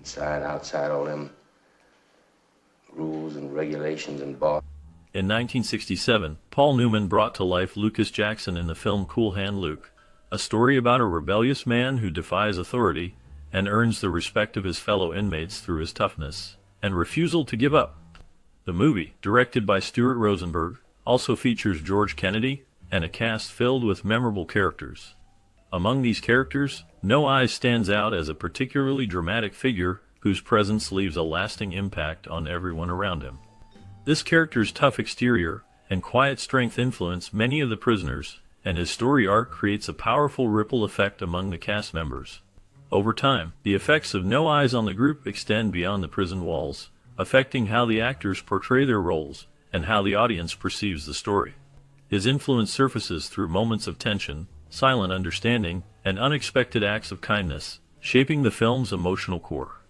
inside, outside, all them rules and regulations and bars. In 1967, Paul Newman brought to life Lucas Jackson in the film Cool Hand Luke, a story about a rebellious man who defies authority and earns the respect of his fellow inmates through his toughness and refusal to give up. The movie, directed by Stuart Rosenberg, also features George Kennedy and a cast filled with memorable characters. Among these characters, No Eyes stands out as a particularly dramatic figure whose presence leaves a lasting impact on everyone around him. This character's tough exterior and quiet strength influence many of the prisoners, and his story arc creates a powerful ripple effect among the cast members. Over time, the effects of No Eyes on the group extend beyond the prison walls, affecting how the actors portray their roles and how the audience perceives the story. His influence surfaces through moments of tension, silent understanding, and unexpected acts of kindness, shaping the film's emotional core.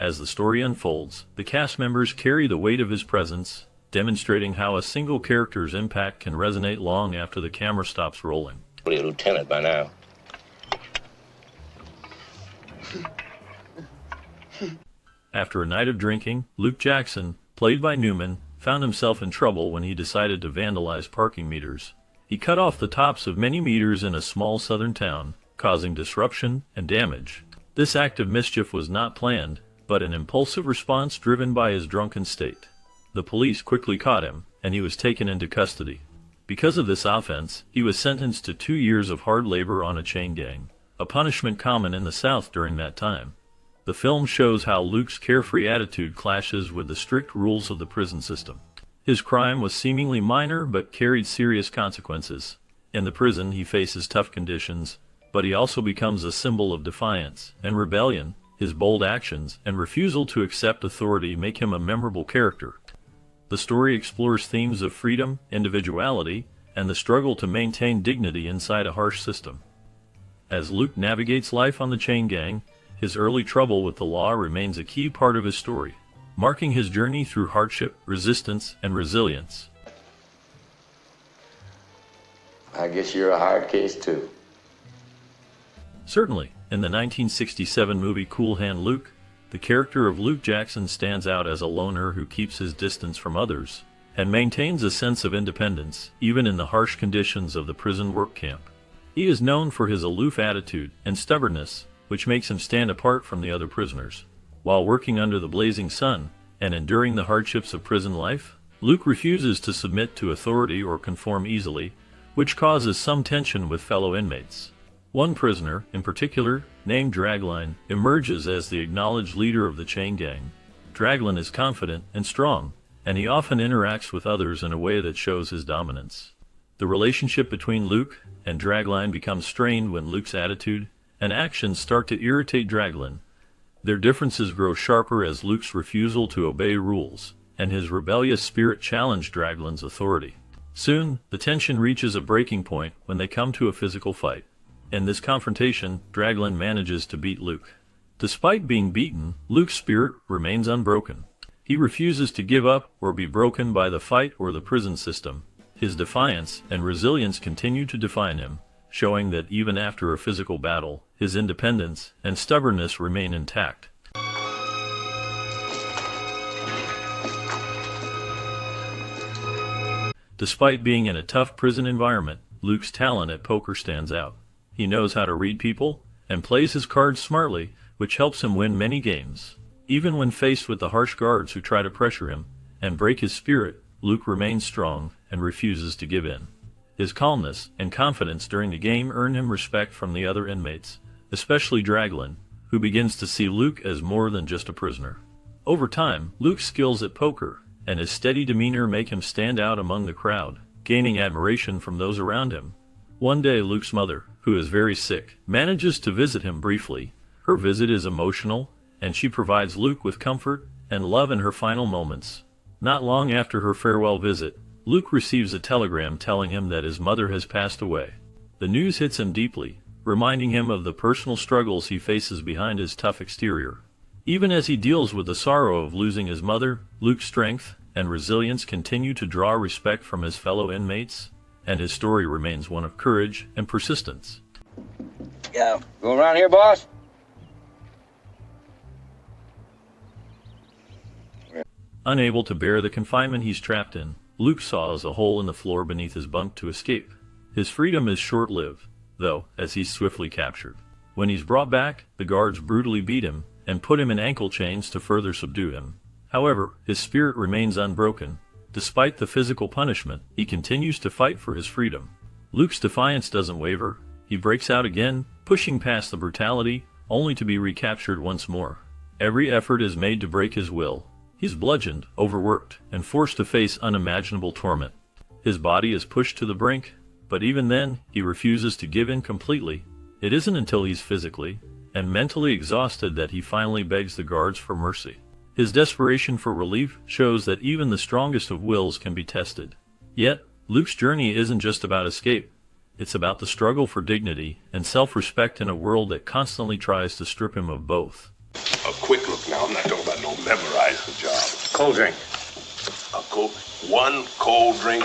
As the story unfolds, the cast members carry the weight of his presence, demonstrating how a single character's impact can resonate long after the camera stops rolling. Probably a lieutenant by now. After a night of drinking, Luke Jackson, played by Newman, found himself in trouble when he decided to vandalize parking meters. He cut off the tops of many meters in a small southern town, causing disruption and damage. This act of mischief was not planned, but an impulsive response driven by his drunken state. The police quickly caught him, and he was taken into custody. Because of this offense, he was sentenced to 2 years of hard labor on a chain gang, a punishment common in the South during that time. The film shows how Luke's carefree attitude clashes with the strict rules of the prison system. His crime was seemingly minor but carried serious consequences. In the prison, he faces tough conditions, but he also becomes a symbol of defiance and rebellion. His bold actions and refusal to accept authority make him a memorable character. The story explores themes of freedom, individuality, and the struggle to maintain dignity inside a harsh system. As Luke navigates life on the chain gang, his early trouble with the law remains a key part of his story, marking his journey through hardship, resistance, and resilience. I guess you're a hard case too. Certainly, in the 1967 movie Cool Hand Luke, the character of Luke Jackson stands out as a loner who keeps his distance from others and maintains a sense of independence, even in the harsh conditions of the prison work camp. He is known for his aloof attitude and stubbornness, which makes him stand apart from the other prisoners. While working under the blazing sun and enduring the hardships of prison life, Luke refuses to submit to authority or conform easily, which causes some tension with fellow inmates. One prisoner, in particular, named Dragline, emerges as the acknowledged leader of the chain gang. Dragline is confident and strong, and he often interacts with others in a way that shows his dominance. The relationship between Luke and Dragline becomes strained when Luke's attitude and actions start to irritate Dragline. Their differences grow sharper as Luke's refusal to obey rules and his rebellious spirit challenge Dragline's authority. Soon, the tension reaches a breaking point when they come to a physical fight. In this confrontation, Dragline manages to beat Luke. Despite being beaten, Luke's spirit remains unbroken. He refuses to give up or be broken by the fight or the prison system. His defiance and resilience continue to define him, showing that even after a physical battle, his independence and stubbornness remain intact. Despite being in a tough prison environment, Luke's talent at poker stands out. He knows how to read people and plays his cards smartly, which helps him win many games. Even when faced with the harsh guards who try to pressure him and break his spirit, Luke remains strong and refuses to give in. His calmness and confidence during the game earn him respect from the other inmates, especially Dragline, who begins to see Luke as more than just a prisoner. Over time, Luke's skills at poker and his steady demeanor make him stand out among the crowd, gaining admiration from those around him. One day, Luke's mother, who is very sick, manages to visit him briefly. Her visit is emotional, and she provides Luke with comfort and love in her final moments. Not long after her farewell visit, Luke receives a telegram telling him that his mother has passed away. The news hits him deeply, reminding him of the personal struggles he faces behind his tough exterior. Even as he deals with the sorrow of losing his mother, Luke's strength and resilience continue to draw respect from his fellow inmates, and his story remains one of courage and persistence. Yeah, go around here, boss? Unable to bear the confinement he's trapped in, Luke saws a hole in the floor beneath his bunk to escape. His freedom is short-lived, though, as he's swiftly captured. When he's brought back, the guards brutally beat him and put him in ankle chains to further subdue him. However, his spirit remains unbroken. Despite the physical punishment, he continues to fight for his freedom. Luke's defiance doesn't waver. He breaks out again, pushing past the brutality, only to be recaptured once more. Every effort is made to break his will. He's bludgeoned, overworked, and forced to face unimaginable torment. His body is pushed to the brink, but even then, he refuses to give in completely. It isn't until he's physically and mentally exhausted that he finally begs the guards for mercy. His desperation for relief shows that even the strongest of wills can be tested. Yet, Luke's journey isn't just about escape. It's about the struggle for dignity and self-respect in a world that constantly tries to strip him of both. A quick look now. I'm not talking about no memorizing job. Cold drink. One cold drink.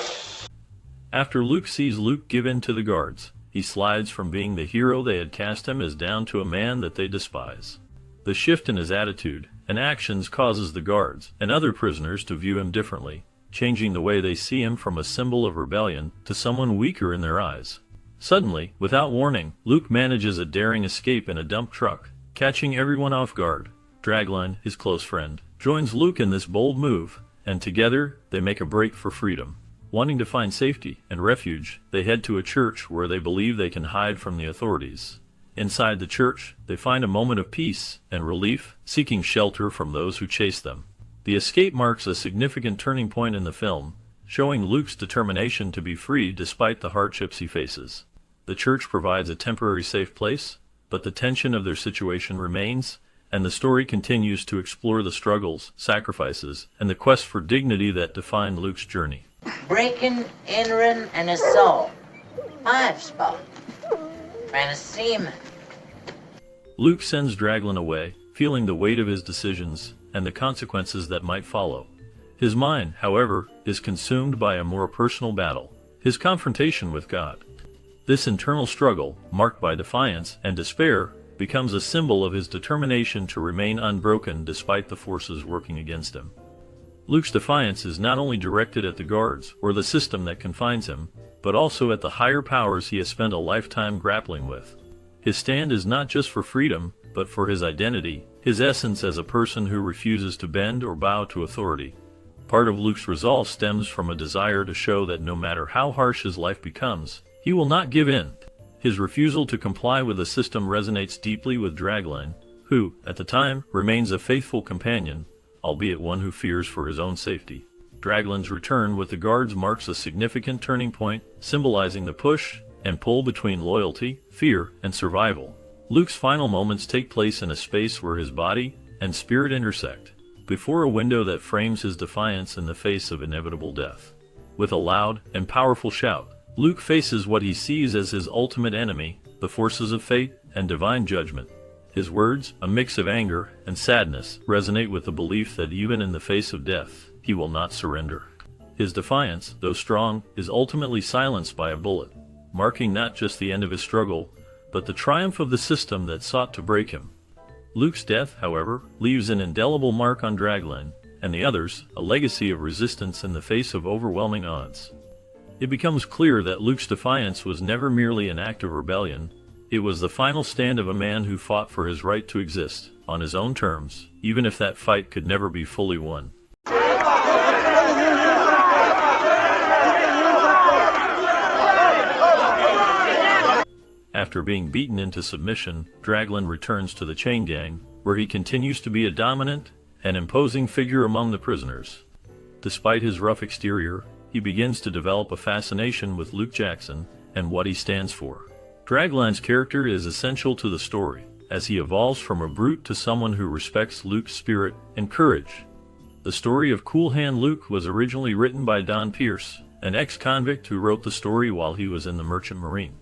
After Luke sees Luke give in to the guards, he slides from being the hero they had cast him as down to a man that they despise. The shift in his attitude and actions causes the guards and other prisoners to view him differently, changing the way they see him from a symbol of rebellion to someone weaker in their eyes. Suddenly, without warning, Luke manages a daring escape in a dump truck, catching everyone off guard. Dragline, his close friend, joins Luke in this bold move, and together they make a break for freedom. Wanting to find safety and refuge, they head to a church where they believe they can hide from the authorities. Inside the church, they find a moment of peace and relief, seeking shelter from those who chase them. The escape marks a significant turning point in the film, showing Luke's determination to be free despite the hardships he faces. The church provides a temporary safe place, but the tension of their situation remains, and the story continues to explore the struggles, sacrifices, and the quest for dignity that define Luke's journey. Breaking, entering, and assault. 5 spot. And a seaman. Luke sends Dragline away, feeling the weight of his decisions and the consequences that might follow. His mind, however, is consumed by a more personal battle, his confrontation with God. This internal struggle, marked by defiance and despair, becomes a symbol of his determination to remain unbroken despite the forces working against him. Luke's defiance is not only directed at the guards or the system that confines him, but also at the higher powers he has spent a lifetime grappling with. His stand is not just for freedom, but for his identity, his essence as a person who refuses to bend or bow to authority. Part of Luke's resolve stems from a desire to show that no matter how harsh his life becomes, he will not give in. His refusal to comply with the system resonates deeply with Dragline, who, at the time, remains a faithful companion, albeit one who fears for his own safety. Dragline's return with the guards marks a significant turning point, symbolizing the push and pull between loyalty, fear, and survival. Luke's final moments take place in a space where his body and spirit intersect, before a window that frames his defiance in the face of inevitable death. With a loud and powerful shout, Luke faces what he sees as his ultimate enemy, the forces of fate and divine judgment. His words, a mix of anger and sadness, resonate with the belief that even in the face of death, he will not surrender. His defiance, though strong, is ultimately silenced by a bullet, marking not just the end of his struggle, but the triumph of the system that sought to break him. Luke's death, however, leaves an indelible mark on Dragline, and the others, a legacy of resistance in the face of overwhelming odds. It becomes clear that Luke's defiance was never merely an act of rebellion. It was the final stand of a man who fought for his right to exist, on his own terms, even if that fight could never be fully won. After being beaten into submission, Dragline returns to the Chain Gang, where he continues to be a dominant and imposing figure among the prisoners. Despite his rough exterior, he begins to develop a fascination with Luke Jackson and what he stands for. Dragline's character is essential to the story, as he evolves from a brute to someone who respects Luke's spirit and courage. The story of Cool Hand Luke was originally written by Don Pierce, an ex-convict who wrote the story while he was in the Merchant Marine.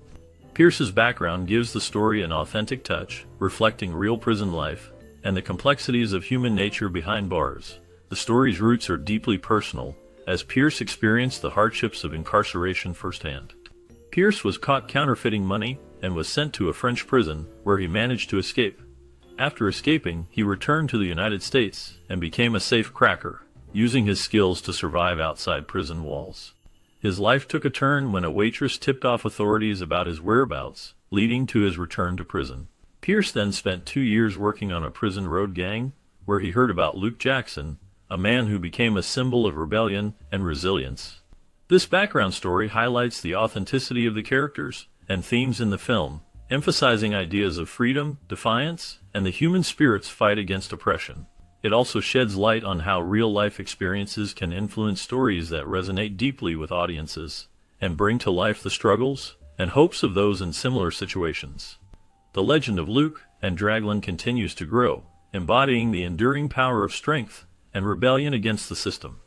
Pierce's background gives the story an authentic touch, reflecting real prison life and the complexities of human nature behind bars. The story's roots are deeply personal, as Pierce experienced the hardships of incarceration firsthand. Pierce was caught counterfeiting money and was sent to a French prison, where he managed to escape. After escaping, he returned to the United States and became a safe cracker. using his skills to survive outside prison walls. His life took a turn when a waitress tipped off authorities about his whereabouts, leading to his return to prison. Pierce then spent 2 years working on a prison road gang, where he heard about Luke Jackson, a man who became a symbol of rebellion and resilience. This background story highlights the authenticity of the characters and themes in the film, emphasizing ideas of freedom, defiance, and the human spirit's fight against oppression. It also sheds light on how real-life experiences can influence stories that resonate deeply with audiences and bring to life the struggles and hopes of those in similar situations. The legend of Luke and Dragline continues to grow, embodying the enduring power of strength and rebellion against the system.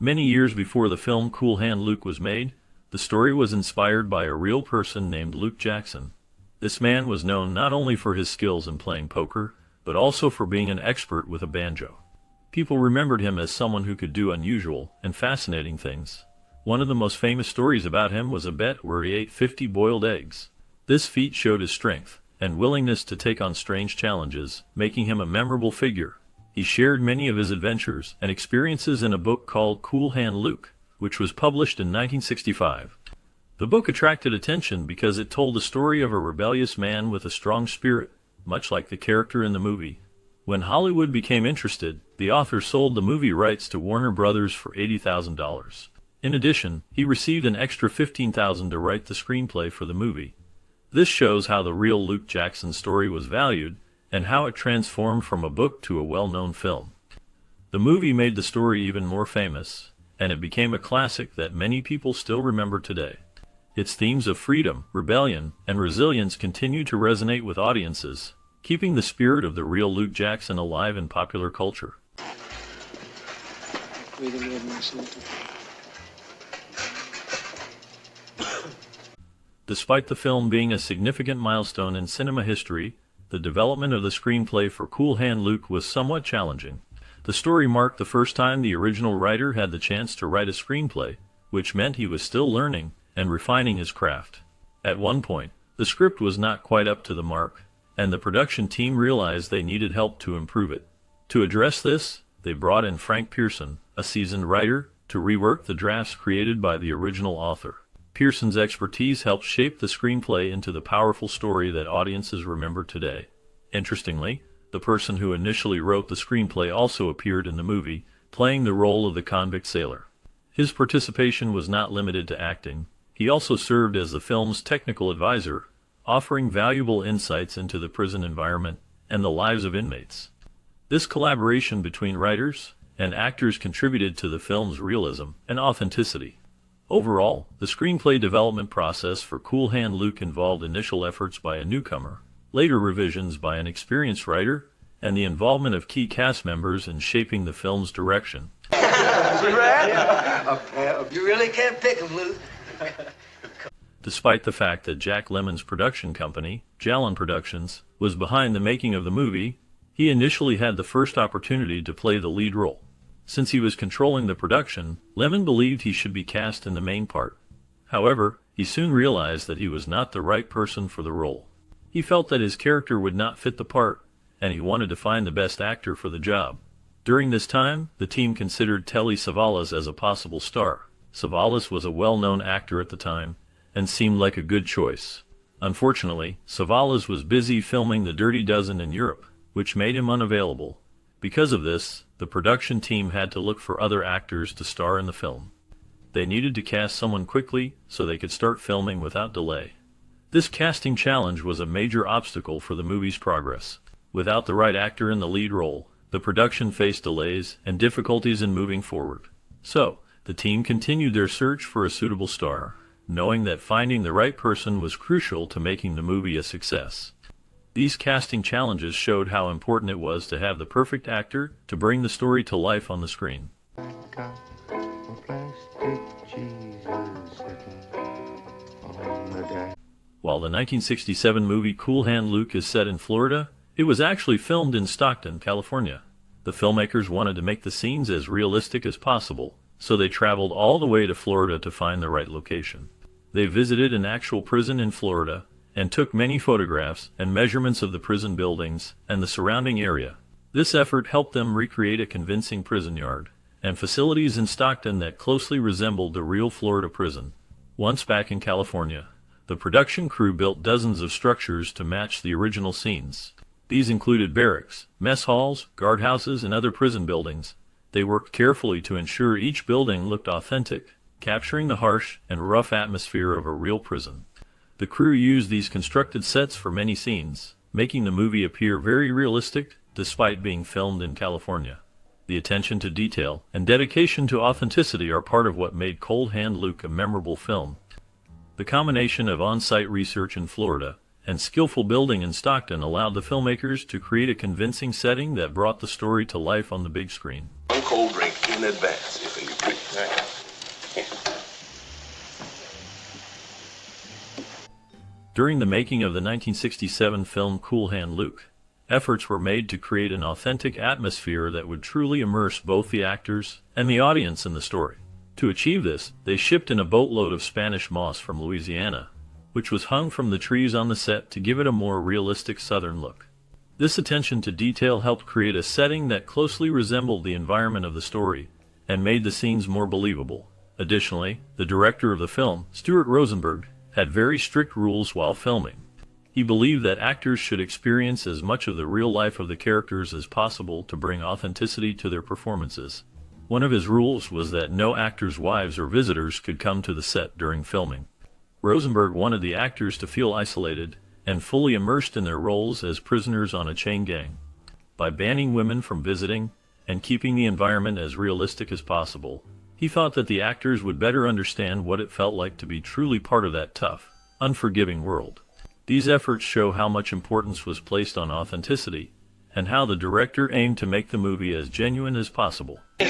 Many years before the film Cool Hand Luke was made, the story was inspired by a real person named Luke Jackson. This man was known not only for his skills in playing poker, but also for being an expert with a banjo. People remembered him as someone who could do unusual and fascinating things. One of the most famous stories about him was a bet where he ate 50 boiled eggs. This feat showed his strength and willingness to take on strange challenges, making him a memorable figure. He shared many of his adventures and experiences in a book called Cool Hand Luke, which was published in 1965. The book attracted attention because it told the story of a rebellious man with a strong spirit, much like the character in the movie. When Hollywood became interested, the author sold the movie rights to Warner Brothers for $80,000. In addition, he received an extra $15,000 to write the screenplay for the movie. This shows how the real Luke Jackson story was valued and how it transformed from a book to a well-known film. The movie made the story even more famous, and it became a classic that many people still remember today. Its themes of freedom, rebellion, and resilience continue to resonate with audiences, keeping the spirit of the real Luke Jackson alive in popular culture. Despite the film being a significant milestone in cinema history, the development of the screenplay for Cool Hand Luke was somewhat challenging. The story marked the first time the original writer had the chance to write a screenplay, which meant he was still learning and refining his craft. At one point, the script was not quite up to the mark, and the production team realized they needed help to improve it. To address this, they brought in Frank Pearson, a seasoned writer, to rework the drafts created by the original author. Pearson's expertise helped shape the screenplay into the powerful story that audiences remember today. Interestingly, the person who initially wrote the screenplay also appeared in the movie, playing the role of the convict sailor. His participation was not limited to acting. He also served as the film's technical advisor, offering valuable insights into the prison environment and the lives of inmates. This collaboration between writers and actors contributed to the film's realism and authenticity. Overall, the screenplay development process for Cool Hand Luke involved initial efforts by a newcomer, later revisions by an experienced writer, and the involvement of key cast members in shaping the film's direction. You really can't pick 'em, Luke. Despite the fact that Jack Lemmon's production company, Jallon Productions, was behind the making of the movie, he initially had the first opportunity to play the lead role. Since he was controlling the production, Lemmon believed he should be cast in the main part. However, he soon realized that he was not the right person for the role. He felt that his character would not fit the part, and he wanted to find the best actor for the job. During this time, the team considered Telly Savalas as a possible star. Savalas was a well-known actor at the time, and seemed like a good choice. Unfortunately, Savalas was busy filming The Dirty Dozen in Europe, which made him unavailable. Because of this, the production team had to look for other actors to star in the film. They needed to cast someone quickly so they could start filming without delay. This casting challenge was a major obstacle for the movie's progress. Without the right actor in the lead role, the production faced delays and difficulties in moving forward. So, the team continued their search for a suitable star, knowing that finding the right person was crucial to making the movie a success. These casting challenges showed how important it was to have the perfect actor to bring the story to life on the screen. While the 1967 movie Cool Hand Luke is set in Florida, it was actually filmed in Stockton, California. The filmmakers wanted to make the scenes as realistic as possible, so they traveled all the way to Florida to find the right location. They visited an actual prison in Florida and took many photographs and measurements of the prison buildings and the surrounding area. This effort helped them recreate a convincing prison yard and facilities in Stockton that closely resembled the real Florida prison. Once back in California, the production crew built dozens of structures to match the original scenes. These included barracks, mess halls, guardhouses, and other prison buildings. They worked carefully to ensure each building looked authentic, capturing the harsh and rough atmosphere of a real prison. The crew used these constructed sets for many scenes, making the movie appear very realistic despite being filmed in California. The attention to detail and dedication to authenticity are part of what made Cold Hand Luke a memorable film. The combination of on-site research in Florida and skillful building in Stockton allowed the filmmakers to create a convincing setting that brought the story to life on the big screen. One cold drink in advance, if you please. During the making of the 1967 film Cool Hand Luke, efforts were made to create an authentic atmosphere that would truly immerse both the actors and the audience in the story. To achieve this, they shipped in a boatload of Spanish moss from Louisiana, which was hung from the trees on the set to give it a more realistic southern look. This attention to detail helped create a setting that closely resembled the environment of the story and made the scenes more believable. Additionally, the director of the film, Stuart Rosenberg, had very strict rules while filming. He believed that actors should experience as much of the real life of the characters as possible to bring authenticity to their performances. One of his rules was that no actors' wives or visitors could come to the set during filming. Rosenberg wanted the actors to feel isolated and fully immersed in their roles as prisoners on a chain gang. By banning women from visiting and keeping the environment as realistic as possible, he thought that the actors would better understand what it felt like to be truly part of that tough, unforgiving world. These efforts show how much importance was placed on authenticity and how the director aimed to make the movie as genuine as possible. Hey,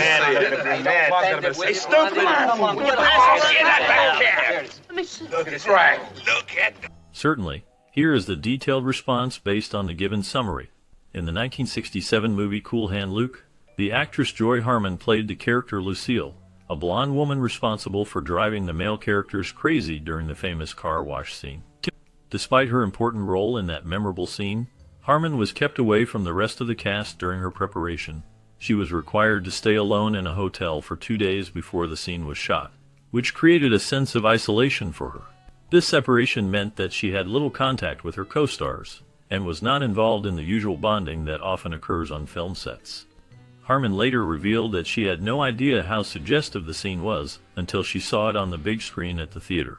stupid! That's right. Look at Certainly, here is the detailed response based on the given summary. In the 1967 movie Cool Hand Luke, the actress Joy Harmon played the character Lucille, a blonde woman responsible for driving the male characters crazy during the famous car wash scene. Despite her important role in that memorable scene, Harmon was kept away from the rest of the cast during her preparation. She was required to stay alone in a hotel for 2 days before the scene was shot, which created a sense of isolation for her. This separation meant that she had little contact with her co-stars, and was not involved in the usual bonding that often occurs on film sets. Harmon later revealed that she had no idea how suggestive the scene was until she saw it on the big screen at the theater.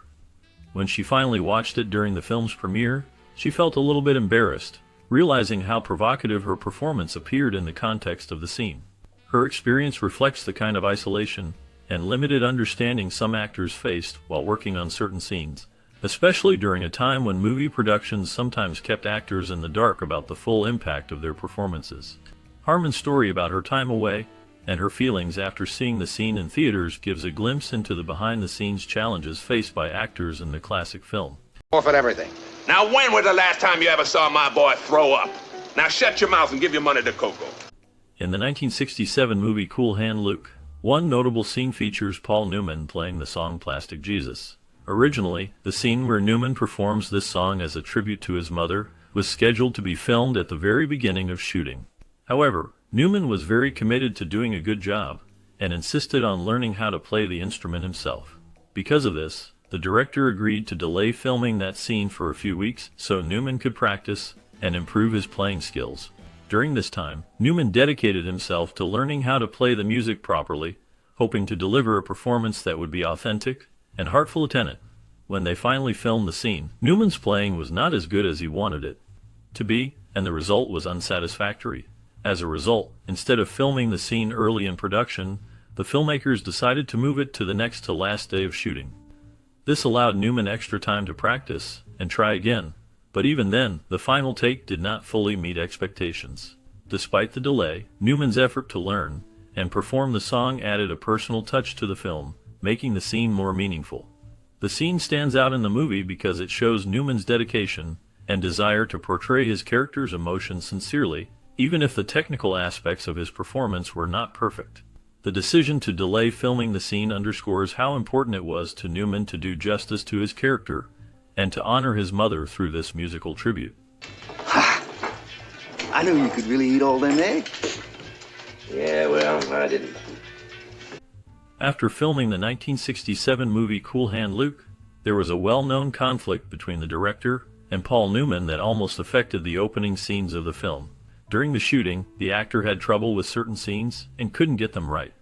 When she finally watched it during the film's premiere, she felt a little bit embarrassed, realizing how provocative her performance appeared in the context of the scene. Her experience reflects the kind of isolation and limited understanding some actors faced while working on certain scenes, especially during a time when movie productions sometimes kept actors in the dark about the full impact of their performances. Harmon's story about her time away and her feelings after seeing the scene in theaters gives a glimpse into the behind-the-scenes challenges faced by actors in the classic film. Forfeit everything. Now, when was the last time you ever saw my boy throw up? Now, shut your mouth and give your money to Coco. In the 1967 movie Cool Hand Luke, one notable scene features Paul Newman playing the song Plastic Jesus. Originally, the scene where Newman performs this song as a tribute to his mother was scheduled to be filmed at the very beginning of shooting. However, Newman was very committed to doing a good job and insisted on learning how to play the instrument himself. Because of this, the director agreed to delay filming that scene for a few weeks so Newman could practice and improve his playing skills. During this time, Newman dedicated himself to learning how to play the music properly, hoping to deliver a performance that would be authentic and heartful attendant. When they finally filmed the scene, Newman's playing was not as good as he wanted it to be, and the result was unsatisfactory. As a result, instead of filming the scene early in production, the filmmakers decided to move it to the next to last day of shooting. This allowed Newman extra time to practice and try again, but even then, the final take did not fully meet expectations. Despite the delay, Newman's effort to learn and perform the song added a personal touch to the film, making the scene more meaningful. The scene stands out in the movie because it shows Newman's dedication and desire to portray his character's emotions sincerely, even if the technical aspects of his performance were not perfect. The decision to delay filming the scene underscores how important it was to Newman to do justice to his character and to honor his mother through this musical tribute. I knew you could really eat all them eggs. Yeah, well, I didn't. After filming the 1967 movie Cool Hand Luke, there was a well-known conflict between the director and Paul Newman that almost affected the opening scenes of the film. During the shooting, the actor had trouble with certain scenes and couldn't get them right.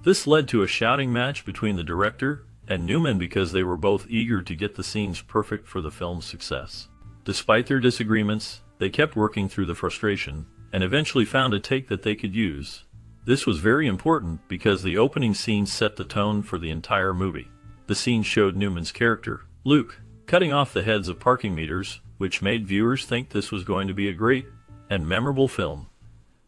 This led to a shouting match between the director and Newman because they were both eager to get the scenes perfect for the film's success. Despite their disagreements, they kept working through the frustration and eventually found a take that they could use. This was very important because the opening scene set the tone for the entire movie. The scene showed Newman's character, Luke, cutting off the heads of parking meters, which made viewers think this was going to be a great and memorable film.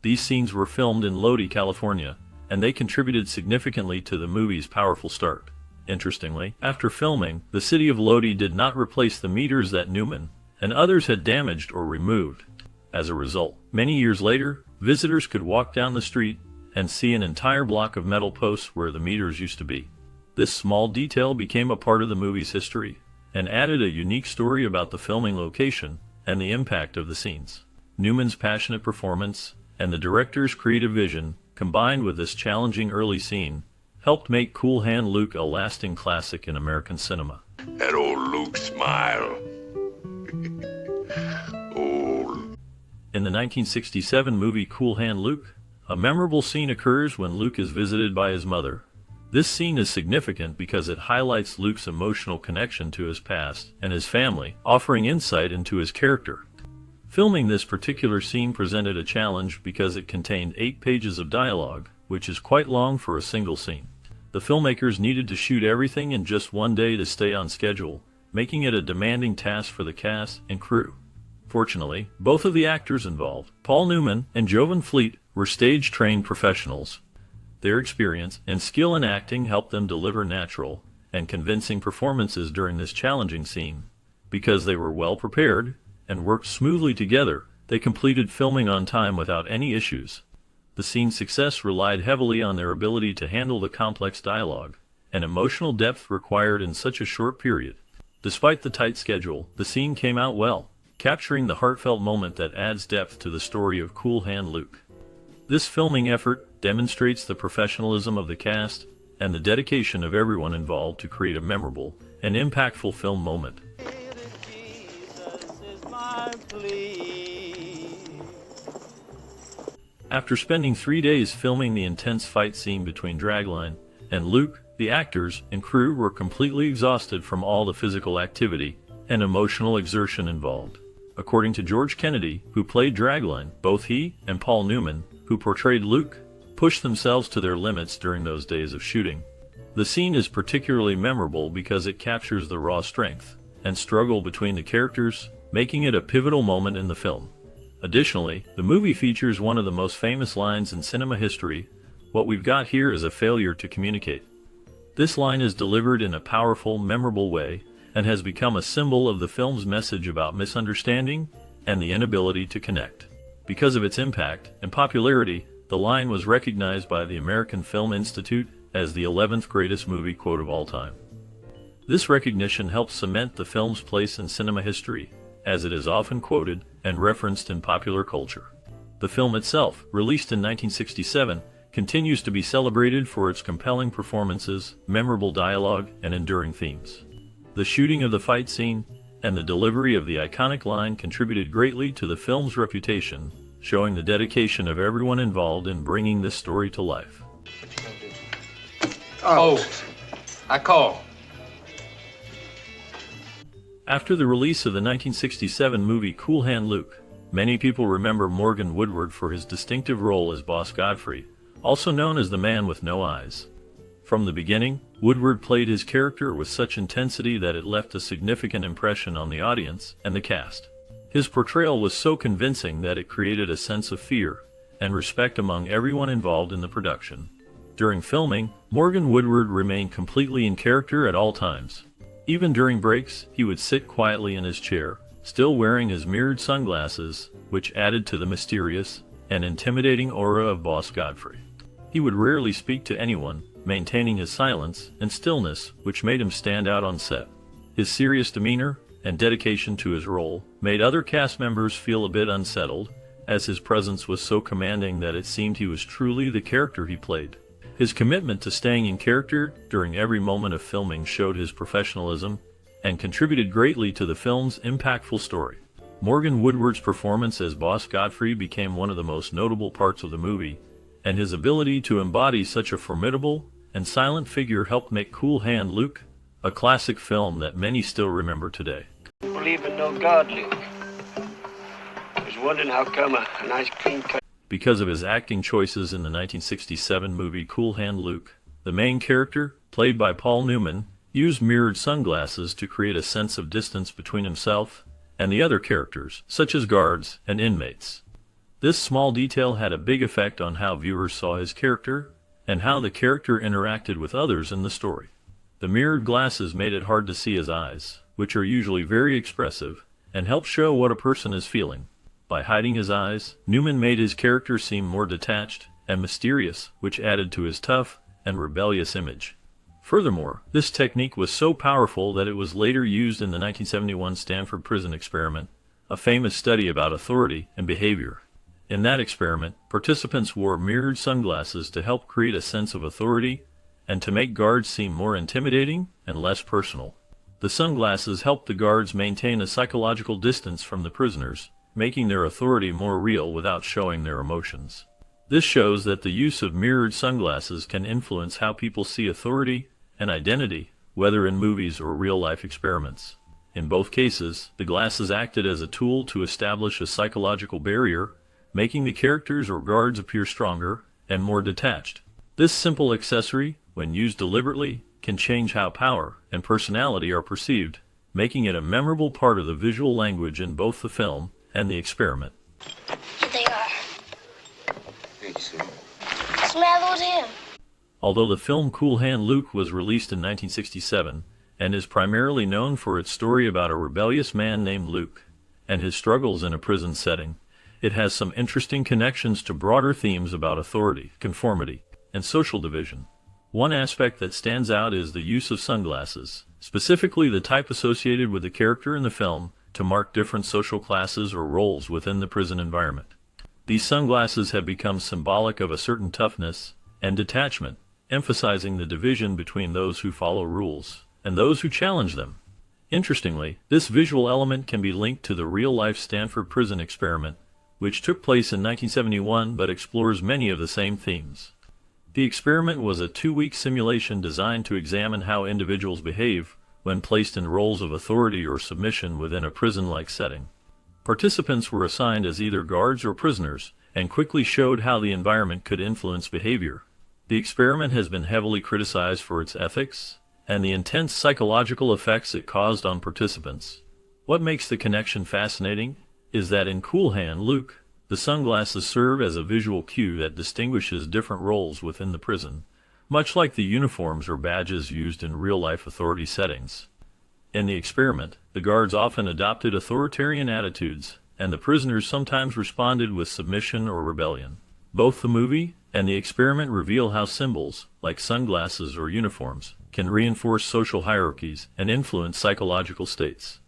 These scenes were filmed in Lodi, California, and they contributed significantly to the movie's powerful start. Interestingly, after filming, the city of Lodi did not replace the meters that Newman and others had damaged or removed. As a result, many years later, visitors could walk down the street and see an entire block of metal posts where the meters used to be. This small detail became a part of the movie's history and added a unique story about the filming location and the impact of the scenes. Newman's passionate performance and the director's creative vision, combined with this challenging early scene, helped make Cool Hand Luke a lasting classic in American cinema. That old Luke smile. Old. In the 1967 movie Cool Hand Luke, a memorable scene occurs when Luke is visited by his mother. This scene is significant because it highlights Luke's emotional connection to his past and his family, offering insight into his character. Filming this particular scene presented a challenge because it contained 8 pages of dialogue, which is quite long for a single scene. The filmmakers needed to shoot everything in just one day to stay on schedule, making it a demanding task for the cast and crew. Fortunately, both of the actors involved, Paul Newman and Jovan Fleet, were stage-trained professionals. Their experience and skill in acting helped them deliver natural and convincing performances during this challenging scene. Because they were well prepared and worked smoothly together, they completed filming on time without any issues. The scene's success relied heavily on their ability to handle the complex dialogue and emotional depth required in such a short period. Despite the tight schedule, the scene came out well, capturing the heartfelt moment that adds depth to the story of Cool Hand Luke. This filming effort demonstrates the professionalism of the cast and the dedication of everyone involved to create a memorable and impactful film moment. After spending 3 days filming the intense fight scene between Dragline and Luke, the actors and crew were completely exhausted from all the physical activity and emotional exertion involved. According to George Kennedy, who played Dragline, both he and Paul Newman, who portrayed Luke, pushed themselves to their limits during those days of shooting. The scene is particularly memorable because it captures the raw strength and struggle between the characters, making it a pivotal moment in the film. Additionally, the movie features one of the most famous lines in cinema history: "What we've got here is a failure to communicate." This line is delivered in a powerful, memorable way and has become a symbol of the film's message about misunderstanding and the inability to connect. Because of its impact and popularity, the line was recognized by the American Film Institute as the 11th greatest movie quote of all time. This recognition helps cement the film's place in cinema history, as it is often quoted and referenced in popular culture. The film itself, released in 1967, continues to be celebrated for its compelling performances, memorable dialogue, and enduring themes. The shooting of the fight scene and the delivery of the iconic line contributed greatly to the film's reputation, showing the dedication of everyone involved in bringing this story to life. Oh, I call. After the release of the 1967 movie Cool Hand Luke, many people remember Morgan Woodward for his distinctive role as Boss Godfrey, also known as the Man with No Eyes. From the beginning, Woodward played his character with such intensity that it left a significant impression on the audience and the cast. His portrayal was so convincing that it created a sense of fear and respect among everyone involved in the production. During filming, Morgan Woodward remained completely in character at all times. Even during breaks, he would sit quietly in his chair, still wearing his mirrored sunglasses, which added to the mysterious and intimidating aura of Boss Godfrey. He would rarely speak to anyone, maintaining his silence and stillness, which made him stand out on set. His serious demeanor and dedication to his role made other cast members feel a bit unsettled, as his presence was so commanding that it seemed he was truly the character he played. His commitment to staying in character during every moment of filming showed his professionalism and contributed greatly to the film's impactful story. Morgan Woodward's performance as Boss Godfrey became one of the most notable parts of the movie, and his ability to embody such a formidable and silent figure helped make Cool Hand Luke a classic film that many still remember today. Believe in no God, Luke. I was wondering how come a nice clean cut. Because of his acting choices in the 1967 movie Cool Hand Luke, the main character, played by Paul Newman, used mirrored sunglasses to create a sense of distance between himself and the other characters, such as guards and inmates. This small detail had a big effect on how viewers saw his character and how the character interacted with others in the story. The mirrored glasses made it hard to see his eyes, which are usually very expressive, and help show what a person is feeling. By hiding his eyes, Newman made his character seem more detached and mysterious, which added to his tough and rebellious image. Furthermore, this technique was so powerful that it was later used in the 1971 Stanford Prison Experiment, a famous study about authority and behavior. In that experiment, participants wore mirrored sunglasses to help create a sense of authority and to make guards seem more intimidating and less personal. The sunglasses helped the guards maintain a psychological distance from the prisoners, making their authority more real without showing their emotions. This shows that the use of mirrored sunglasses can influence how people see authority and identity, whether in movies or real-life experiments. In both cases, the glasses acted as a tool to establish a psychological barrier, making the characters or guards appear stronger and more detached. This simple accessory, when used deliberately, can change how power and personality are perceived, making it a memorable part of the visual language in both the film and the experiment. Here they are. Thanks, sir. Smell those in. Although the film Cool Hand Luke was released in 1967 and is primarily known for its story about a rebellious man named Luke and his struggles in a prison setting, it has some interesting connections to broader themes about authority, conformity, and social division. One aspect that stands out is the use of sunglasses, specifically the type associated with the character in the film, to mark different social classes or roles within the prison environment. These sunglasses have become symbolic of a certain toughness and detachment, emphasizing the division between those who follow rules and those who challenge them. Interestingly, this visual element can be linked to the real-life Stanford Prison Experiment, which took place in 1971 but explores many of the same themes. The experiment was a 2-week simulation designed to examine how individuals behave when placed in roles of authority or submission within a prison-like setting. Participants were assigned as either guards or prisoners, and quickly showed how the environment could influence behavior. The experiment has been heavily criticized for its ethics and the intense psychological effects it caused on participants. What makes the connection fascinating is that in Cool Hand Luke, the sunglasses serve as a visual cue that distinguishes different roles within the prison, much like the uniforms or badges used in real-life authority settings. In the experiment, the guards often adopted authoritarian attitudes, and the prisoners sometimes responded with submission or rebellion. Both the movie and the experiment reveal how symbols, like sunglasses or uniforms, can reinforce social hierarchies and influence psychological states.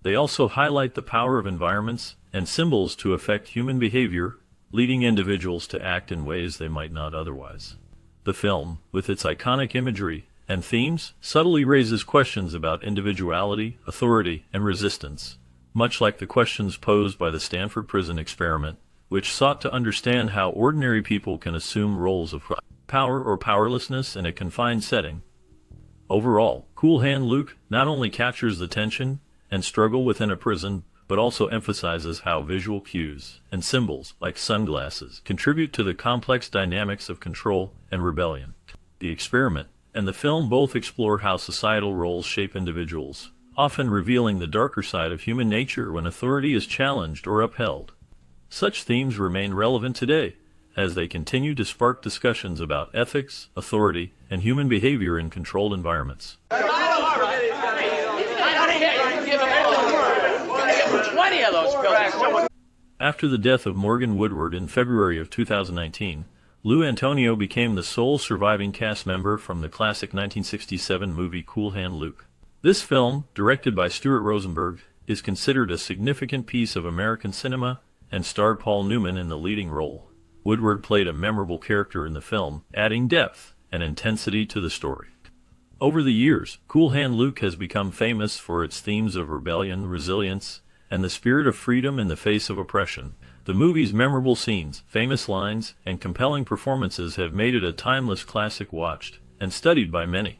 They also highlight the power of environments and symbols to affect human behavior, leading individuals to act in ways they might not otherwise. The film, with its iconic imagery and themes, subtly raises questions about individuality, authority, and resistance, much like the questions posed by the Stanford Prison Experiment, which sought to understand how ordinary people can assume roles of power or powerlessness in a confined setting. Overall, Cool Hand Luke not only captures the tension and struggle within a prison, but also emphasizes how visual cues and symbols, like sunglasses, contribute to the complex dynamics of control and rebellion. The experiment and the film both explore how societal roles shape individuals, often revealing the darker side of human nature when authority is challenged or upheld. Such themes remain relevant today, as they continue to spark discussions about ethics, authority, and human behavior in controlled environments. After the death of Morgan Woodward in February of 2019, Lou Antonio became the sole surviving cast member from the classic 1967 movie Cool Hand Luke. This film, directed by Stuart Rosenberg, is considered a significant piece of American cinema and starred Paul Newman in the leading role. Woodward played a memorable character in the film, adding depth and intensity to the story. Over the years, Cool Hand Luke has become famous for its themes of rebellion, resilience, and the spirit of freedom in the face of oppression. The movie's memorable scenes, famous lines, and compelling performances have made it a timeless classic watched and studied by many.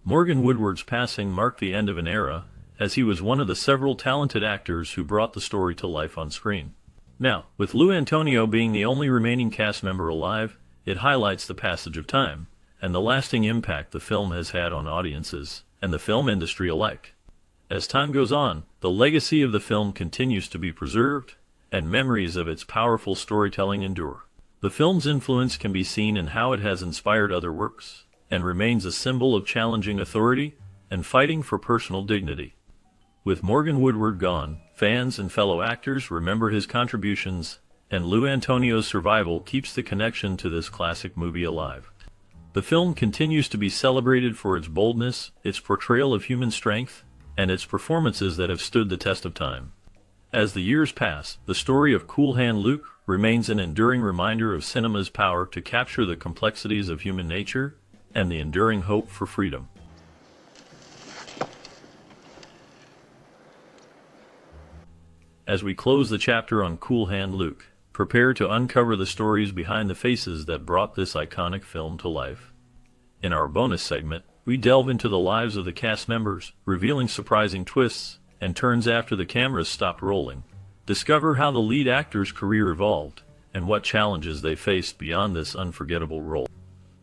Morgan Woodward's passing marked the end of an era, as he was one of the several talented actors who brought the story to life on screen. Now, with Lou Antonio being the only remaining cast member alive, it highlights the passage of time and the lasting impact the film has had on audiences and the film industry alike. As time goes on, the legacy of the film continues to be preserved, and memories of its powerful storytelling endure. The film's influence can be seen in how it has inspired other works, and remains a symbol of challenging authority and fighting for personal dignity. With Morgan Woodward gone, fans and fellow actors remember his contributions, and Lou Antonio's survival keeps the connection to this classic movie alive. The film continues to be celebrated for its boldness, its portrayal of human strength, and its performances that have stood the test of time. As the years pass, the story of Cool Hand Luke remains an enduring reminder of cinema's power to capture the complexities of human nature and the enduring hope for freedom. As we close the chapter on Cool Hand Luke, prepare to uncover the stories behind the faces that brought this iconic film to life. In our bonus segment, we delve into the lives of the cast members, revealing surprising twists and turns after the cameras stopped rolling. Discover how the lead actor's career evolved and what challenges they faced beyond this unforgettable role.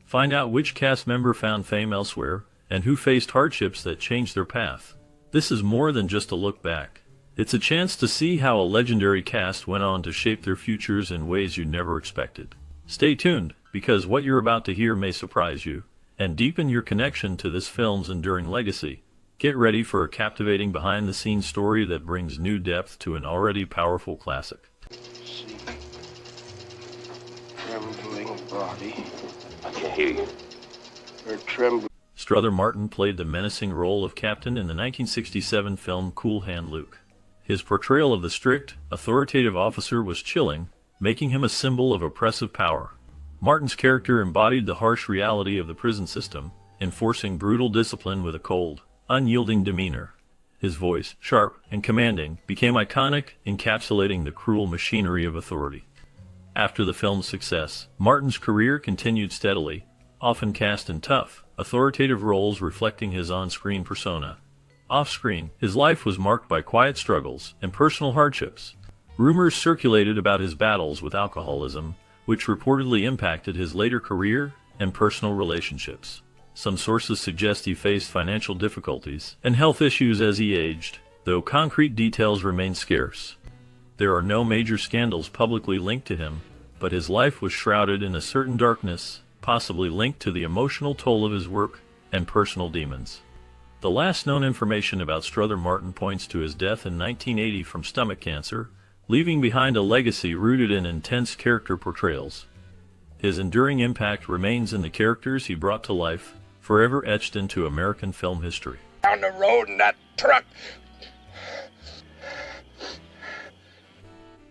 Find out which cast member found fame elsewhere and who faced hardships that changed their path. This is more than just a look back. It's a chance to see how a legendary cast went on to shape their futures in ways you never expected. Stay tuned, because what you're about to hear may surprise you and deepen your connection to this film's enduring legacy. Get ready for a captivating behind-the-scenes story that brings new depth to an already powerful classic. Trembling body. I can't hear you. Her trembling. Strother Martin played the menacing role of Captain in the 1967 film Cool Hand Luke. His portrayal of the strict, authoritative officer was chilling, making him a symbol of oppressive power. Martin's character embodied the harsh reality of the prison system, enforcing brutal discipline with a cold, unyielding demeanor. His voice, sharp and commanding, became iconic, encapsulating the cruel machinery of authority. After the film's success, Martin's career continued steadily, often cast in tough, authoritative roles reflecting his on-screen persona. Off-screen, his life was marked by quiet struggles and personal hardships. Rumors circulated about his battles with alcoholism, which reportedly impacted his later career and personal relationships. Some sources suggest he faced financial difficulties and health issues as he aged, though concrete details remain scarce. There are no major scandals publicly linked to him, but his life was shrouded in a certain darkness, possibly linked to the emotional toll of his work and personal demons. The last known information about Strother Martin points to his death in 1980 from stomach cancer, leaving behind a legacy rooted in intense character portrayals. His enduring impact remains in the characters he brought to life, forever etched into American film history. Down the road in that truck.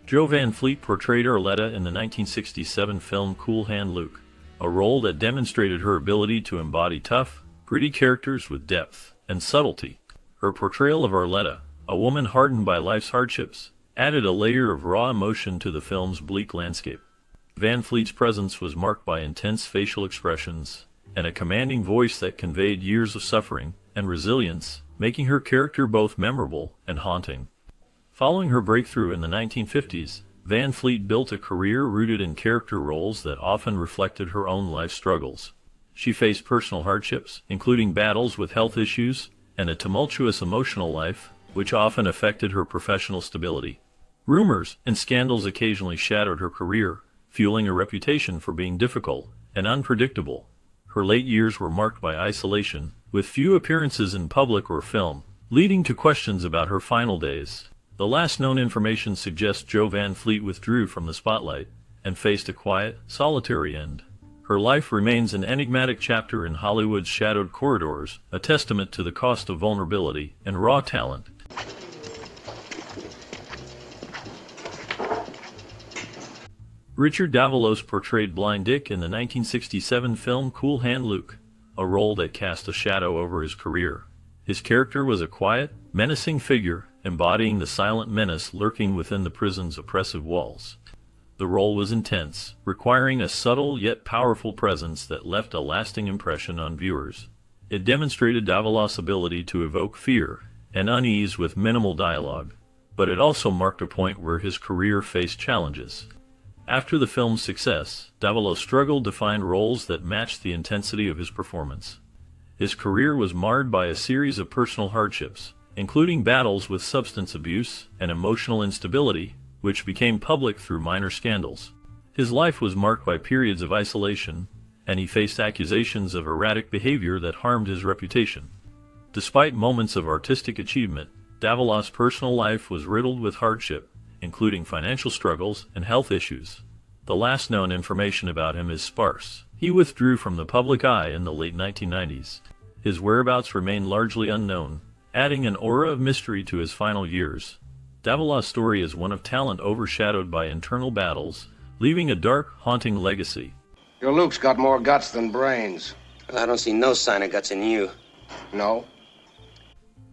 Jo Van Fleet portrayed Arletta in the 1967 film Cool Hand Luke, a role that demonstrated her ability to embody tough, gritty characters with depth and subtlety. Her portrayal of Arletta, a woman hardened by life's hardships, added a layer of raw emotion to the film's bleak landscape. Van Fleet's presence was marked by intense facial expressions and a commanding voice that conveyed years of suffering and resilience, making her character both memorable and haunting. Following her breakthrough in the 1950s, Van Fleet built a career rooted in character roles that often reflected her own life struggles. She faced personal hardships, including battles with health issues and a tumultuous emotional life, which often affected her professional stability. Rumors and scandals occasionally shadowed her career, fueling a reputation for being difficult and unpredictable. Her late years were marked by isolation, with few appearances in public or film, leading to questions about her final days. The last known information suggests Jo Van Fleet withdrew from the spotlight and faced a quiet, solitary end. Her life remains an enigmatic chapter in Hollywood's shadowed corridors, a testament to the cost of vulnerability and raw talent. Richard Davalos portrayed Blind Dick in the 1967 film Cool Hand Luke, a role that cast a shadow over his career. His character was a quiet, menacing figure, embodying the silent menace lurking within the prison's oppressive walls. The role was intense, requiring a subtle yet powerful presence that left a lasting impression on viewers. It demonstrated Davalos' ability to evoke fear and unease with minimal dialogue, but it also marked a point where his career faced challenges. After the film's success, Davalos struggled to find roles that matched the intensity of his performance. His career was marred by a series of personal hardships, including battles with substance abuse and emotional instability, which became public through minor scandals. His life was marked by periods of isolation, and he faced accusations of erratic behavior that harmed his reputation. Despite moments of artistic achievement, Davalos' personal life was riddled with hardship, including financial struggles and health issues. The last known information about him is sparse. He withdrew from the public eye in the late 1990s. His whereabouts remain largely unknown, adding an aura of mystery to his final years. Davalos' story is one of talent overshadowed by internal battles, leaving a dark, haunting legacy. Your Luke's got more guts than brains. I don't see no sign of guts in you. No?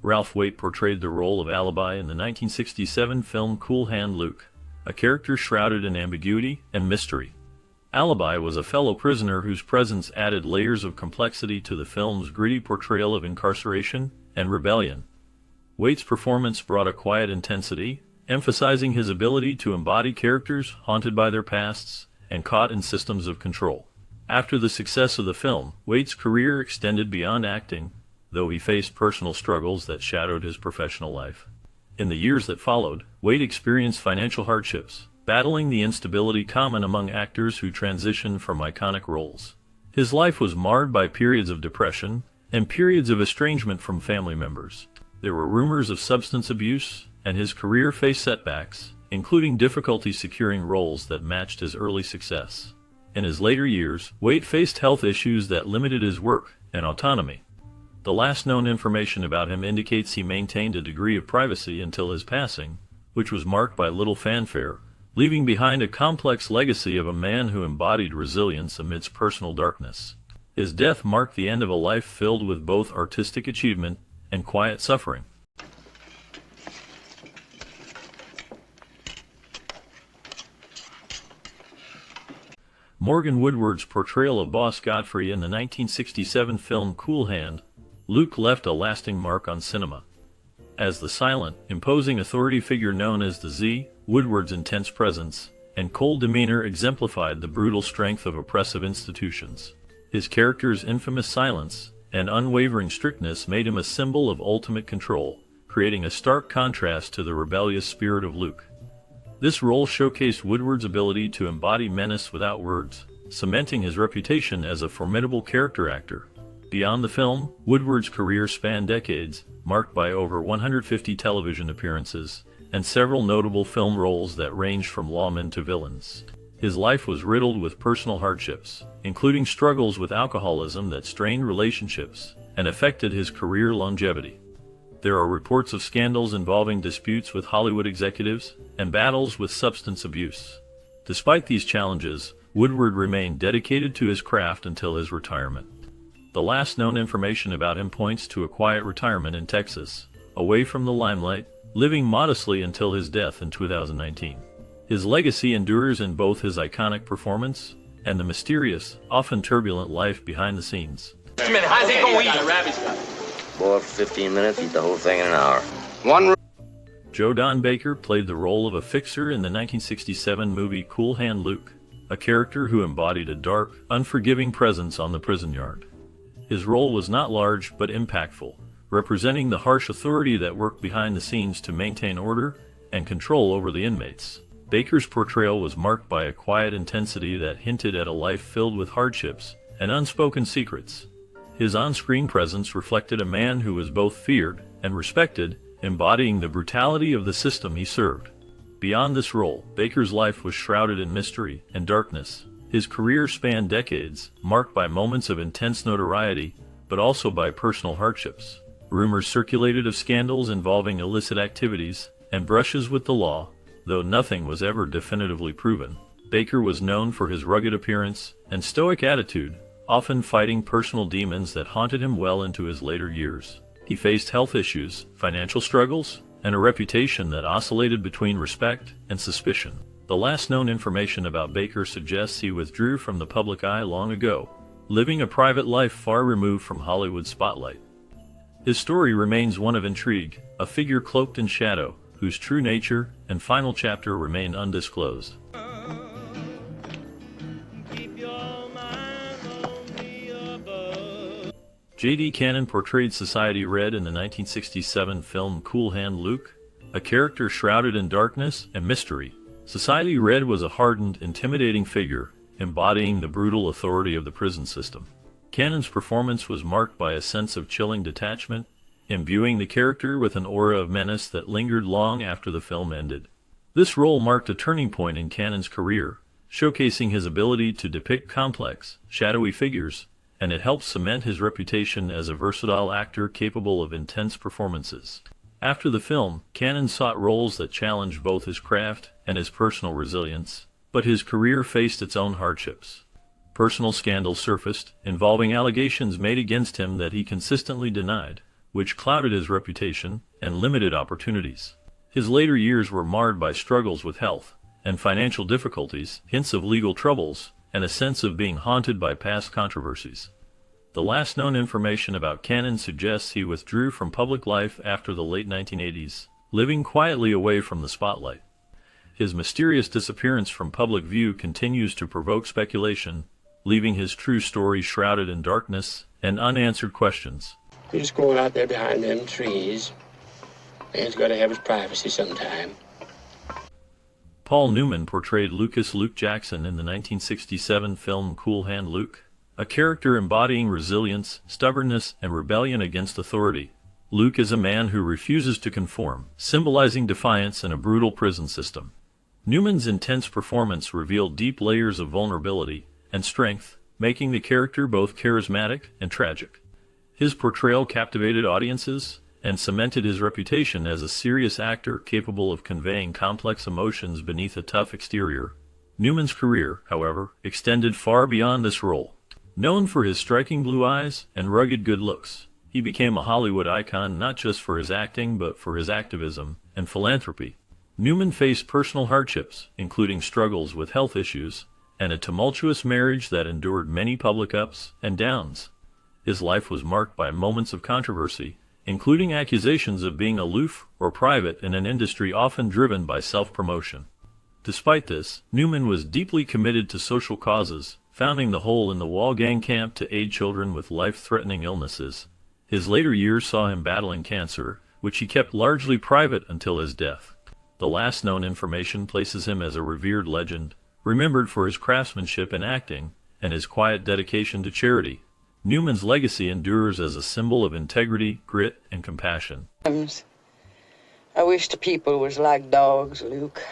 Ralph Waite portrayed the role of Alibi in the 1967 film Cool Hand Luke, a character shrouded in ambiguity and mystery. Alibi was a fellow prisoner whose presence added layers of complexity to the film's gritty portrayal of incarceration and rebellion. Waite's performance brought a quiet intensity, emphasizing his ability to embody characters haunted by their pasts and caught in systems of control. After the success of the film, Waite's career extended beyond acting, though he faced personal struggles that shadowed his professional life. In the years that followed, Waite experienced financial hardships, battling the instability common among actors who transition from iconic roles. His life was marred by periods of depression and periods of estrangement from family members. There were rumors of substance abuse, and his career faced setbacks, including difficulty securing roles that matched his early success. In his later years, Waite faced health issues that limited his work and autonomy. The last known information about him indicates he maintained a degree of privacy until his passing, which was marked by little fanfare, leaving behind a complex legacy of a man who embodied resilience amidst personal darkness. His death marked the end of a life filled with both artistic achievement and quiet suffering. Morgan Woodward's portrayal of Boss Godfrey in the 1967 film Cool Hand Luke left a lasting mark on cinema. As the silent, imposing authority figure known as the Z, Woodward's intense presence and cold demeanor exemplified the brutal strength of oppressive institutions. His character's infamous silence and unwavering strictness made him a symbol of ultimate control, creating a stark contrast to the rebellious spirit of Luke. This role showcased Woodward's ability to embody menace without words, cementing his reputation as a formidable character actor. Beyond the film, Woodward's career spanned decades, marked by over 150 television appearances and several notable film roles that ranged from lawmen to villains. His life was riddled with personal hardships, including struggles with alcoholism that strained relationships and affected his career longevity. There are reports of scandals involving disputes with Hollywood executives and battles with substance abuse. Despite these challenges, Woodward remained dedicated to his craft until his retirement. The last known information about him points to a quiet retirement in Texas, away from the limelight, living modestly until his death in 2019. His legacy endures in both his iconic performance and the mysterious, often turbulent life behind the scenes. How's it going to eat? Boil for 15 minutes, eat the whole thing in an hour. Joe Don Baker played the role of a fixer in the 1967 movie Cool Hand Luke, a character who embodied a dark, unforgiving presence on the prison yard. His role was not large but impactful, representing the harsh authority that worked behind the scenes to maintain order and control over the inmates. Baker's portrayal was marked by a quiet intensity that hinted at a life filled with hardships and unspoken secrets. His on-screen presence reflected a man who was both feared and respected, embodying the brutality of the system he served. Beyond this role, Baker's life was shrouded in mystery and darkness, His career spanned decades, marked by moments of intense notoriety, but also by personal hardships. Rumors circulated of scandals involving illicit activities and brushes with the law, though nothing was ever definitively proven. Baker was known for his rugged appearance and stoic attitude, often fighting personal demons that haunted him well into his later years. He faced health issues, financial struggles, and a reputation that oscillated between respect and suspicion. The last known information about Baker suggests he withdrew from the public eye long ago, living a private life far removed from Hollywood's spotlight. His story remains one of intrigue, a figure cloaked in shadow, whose true nature and final chapter remain undisclosed. J.D. Cannon portrayed Society Red in the 1967 film Cool Hand Luke, a character shrouded in darkness and mystery. Society Red was a hardened, intimidating figure, embodying the brutal authority of the prison system. Cannon's performance was marked by a sense of chilling detachment, imbuing the character with an aura of menace that lingered long after the film ended. This role marked a turning point in Cannon's career, showcasing his ability to depict complex, shadowy figures, and it helped cement his reputation as a versatile actor capable of intense performances. After the film, Cannon sought roles that challenged both his craft and his personal resilience, but his career faced its own hardships. Personal scandals surfaced, involving allegations made against him that he consistently denied, which clouded his reputation and limited opportunities. His later years were marred by struggles with health and financial difficulties, hints of legal troubles, and a sense of being haunted by past controversies. The last known information about Cannon suggests he withdrew from public life after the late 1980s, living quietly away from the spotlight. His mysterious disappearance from public view continues to provoke speculation, leaving his true story shrouded in darkness and unanswered questions. He's going out there behind them trees. Man's got to have his privacy sometime. Paul Newman portrayed Lucas Luke Jackson in the 1967 film Cool Hand Luke, a character embodying resilience, stubbornness, and rebellion against authority. Luke is a man who refuses to conform, symbolizing defiance in a brutal prison system. Newman's intense performance revealed deep layers of vulnerability and strength, making the character both charismatic and tragic. His portrayal captivated audiences and cemented his reputation as a serious actor capable of conveying complex emotions beneath a tough exterior. Newman's career, however, extended far beyond this role. Known for his striking blue eyes and rugged good looks, he became a Hollywood icon not just for his acting but for his activism and philanthropy. Newman faced personal hardships, including struggles with health issues and a tumultuous marriage that endured many public ups and downs. His life was marked by moments of controversy, including accusations of being aloof or private in an industry often driven by self-promotion. Despite this, Newman was deeply committed to social causes, founding the Hole in the Wall gang camp to aid children with life-threatening illnesses. His later years saw him battling cancer, which he kept largely private until his death. The last known information places him as a revered legend, remembered for his craftsmanship in acting and his quiet dedication to charity. Newman's legacy endures as a symbol of integrity, grit, and compassion. I wish the people was like dogs, Luke.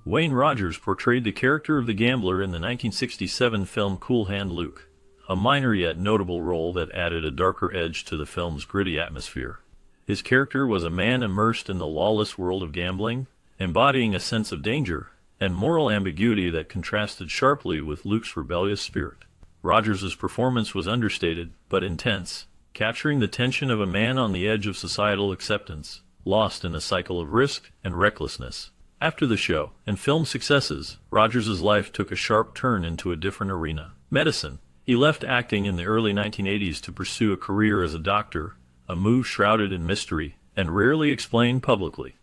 Wayne Rogers portrayed the character of the gambler in the 1967 film Cool Hand Luke, a minor yet notable role that added a darker edge to the film's gritty atmosphere. His character was a man immersed in the lawless world of gambling, embodying a sense of danger and moral ambiguity that contrasted sharply with Luke's rebellious spirit. Rogers' performance was understated but intense, capturing the tension of a man on the edge of societal acceptance, lost in a cycle of risk and recklessness. After the show and film successes, Rogers' life took a sharp turn into a different arena: medicine. He left acting in the early 1980s to pursue a career as a doctor, a move shrouded in mystery and rarely explained publicly.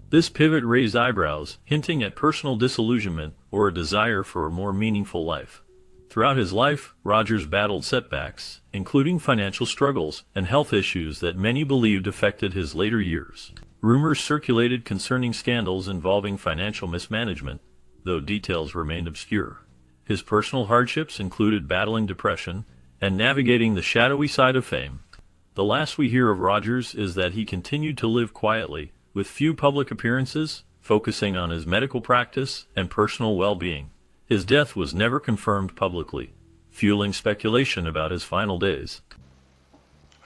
This pivot raised eyebrows, hinting at personal disillusionment or a desire for a more meaningful life. Throughout his life, Rogers battled setbacks, including financial struggles and health issues that many believed affected his later years. Rumors circulated concerning scandals involving financial mismanagement, though details remained obscure. His personal hardships included battling depression and navigating the shadowy side of fame. The last we hear of Rogers is that he continued to live quietly, with few public appearances, focusing on his medical practice and personal well-being. His death was never confirmed publicly, fueling speculation about his final days.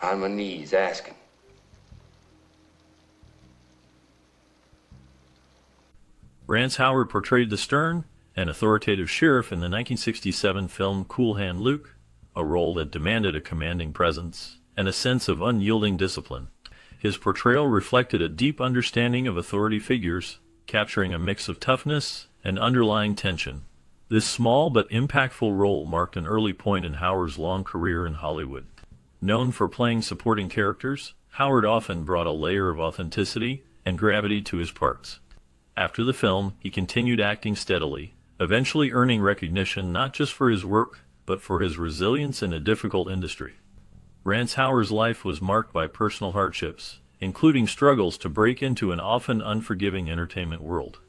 On my knees asking. Rance Howard portrayed the stern and authoritative sheriff in the 1967 film Cool Hand Luke, a role that demanded a commanding presence and a sense of unyielding discipline. His portrayal reflected a deep understanding of authority figures, capturing a mix of toughness and underlying tension. This small but impactful role marked an early point in Howard's long career in Hollywood. Known for playing supporting characters, Howard often brought a layer of authenticity and gravity to his parts. After the film, he continued acting steadily, eventually earning recognition not just for his work, but for his resilience in a difficult industry. Rance Howard's life was marked by personal hardships, including struggles to break into an often unforgiving entertainment world.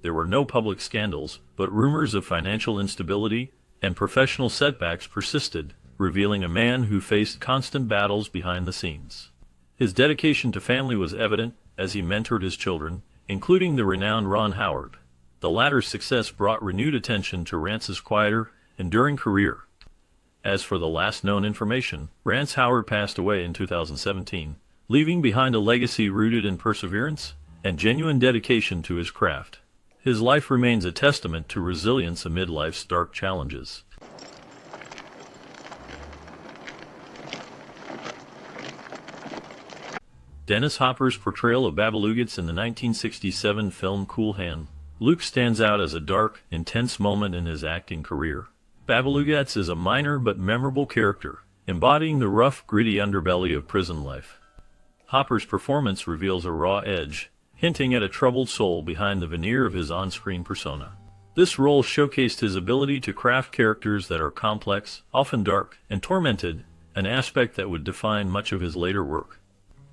There were no public scandals, but rumors of financial instability and professional setbacks persisted, revealing a man who faced constant battles behind the scenes. His dedication to family was evident as he mentored his children, including the renowned Ron Howard. The latter's success brought renewed attention to Rance's quieter, enduring career. As for the last known information, Rance Howard passed away in 2017, leaving behind a legacy rooted in perseverance and genuine dedication to his craft. His life remains a testament to resilience amid life's dark challenges. Dennis Hopper's portrayal of Babalugitz in the 1967 film Cool Hand Luke stands out as a dark, intense moment in his acting career. Babalugitz is a minor but memorable character, embodying the rough, gritty underbelly of prison life. Hopper's performance reveals a raw edge, hinting at a troubled soul behind the veneer of his on-screen persona. This role showcased his ability to craft characters that are complex, often dark, and tormented, an aspect that would define much of his later work.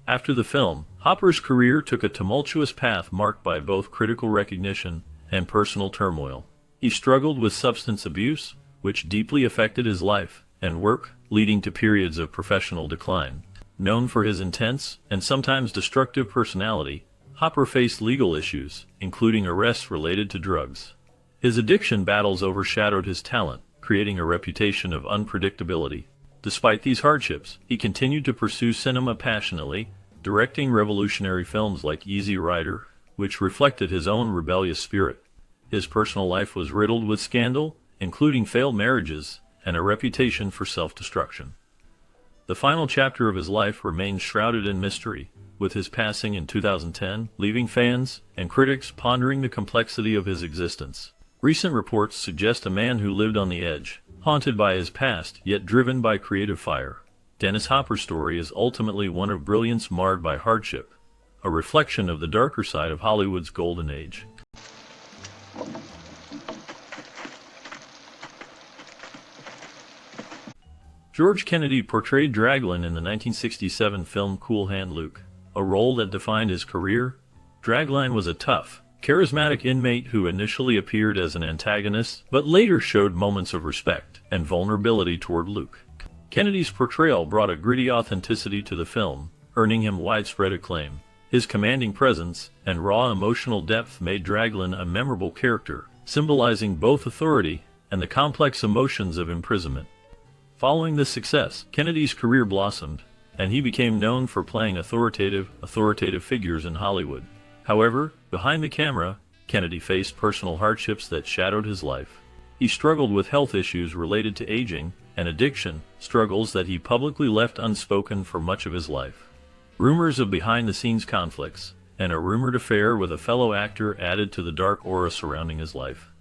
After the film, Hopper's career took a tumultuous path marked by both critical recognition and personal turmoil. He struggled with substance abuse, which deeply affected his life and work, leading to periods of professional decline. Known for his intense and sometimes destructive personality, Hopper faced legal issues, including arrests related to drugs. His addiction battles overshadowed his talent, creating a reputation of unpredictability. Despite these hardships, he continued to pursue cinema passionately, directing revolutionary films like Easy Rider, which reflected his own rebellious spirit. His personal life was riddled with scandal, including failed marriages and a reputation for self-destruction. The final chapter of his life remains shrouded in mystery, with his passing in 2010 leaving fans and critics pondering the complexity of his existence. Recent reports suggest a man who lived on the edge, haunted by his past, yet driven by creative fire. Dennis Hopper's story is ultimately one of brilliance marred by hardship, a reflection of the darker side of Hollywood's golden age. George Kennedy portrayed Draglin in the 1967 film Cool Hand Luke, a role that defined his career. Draglin was a tough, charismatic inmate who initially appeared as an antagonist, but later showed moments of respect and vulnerability toward Luke. Kennedy's portrayal brought a gritty authenticity to the film, earning him widespread acclaim. His commanding presence and raw emotional depth made Draglin a memorable character, symbolizing both authority and the complex emotions of imprisonment. Following this success, Kennedy's career blossomed, and he became known for playing authoritative figures in Hollywood. However, behind the camera, Kennedy faced personal hardships that shadowed his life. He struggled with health issues related to aging and addiction, struggles that he publicly left unspoken for much of his life. Rumors of behind-the-scenes conflicts and a rumored affair with a fellow actor added to the dark aura surrounding his life.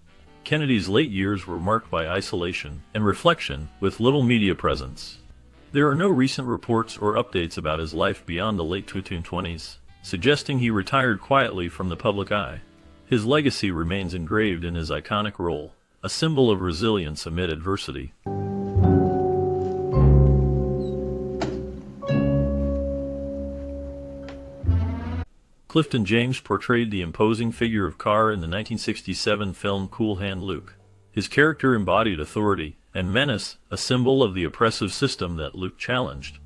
Kennedy's late years were marked by isolation and reflection, with little media presence. There are no recent reports or updates about his life beyond the late 2020s, suggesting he retired quietly from the public eye. His legacy remains engraved in his iconic role, a symbol of resilience amid adversity. Clifton James portrayed the imposing figure of Carr in the 1967 film Cool Hand Luke. His character embodied authority and menace, a symbol of the oppressive system that Luke challenged.